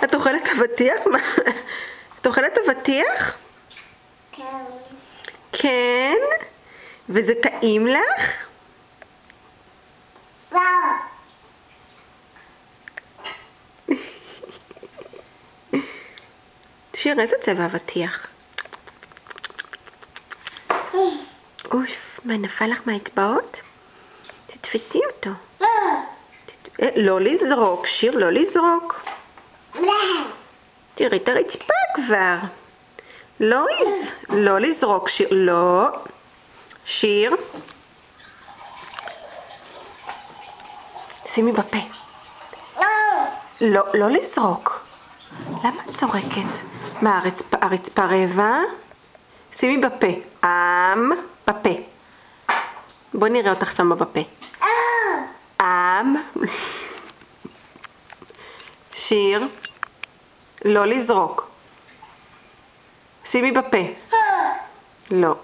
את אוכלת אבטיח? את אוכלת אבטיח? כן. כן? וזה טעים לך? וואו. שיר, איזה צבע אבטיח? אוף, מה, נפל לך מהאצבעות? תתפסי אותו. לא לזרוק, שיר, לא לזרוק. תראי את הרצפה כבר. לא לזרוק, שיר, לא. שיר. שימי בפה. לא לזרוק. למה את זורקת? מה, הרצפה רבע? שימי בפה. בפה. בוא נראה אותך שמה בפה. שיר. לא לזרוק. שימי בפה. לא.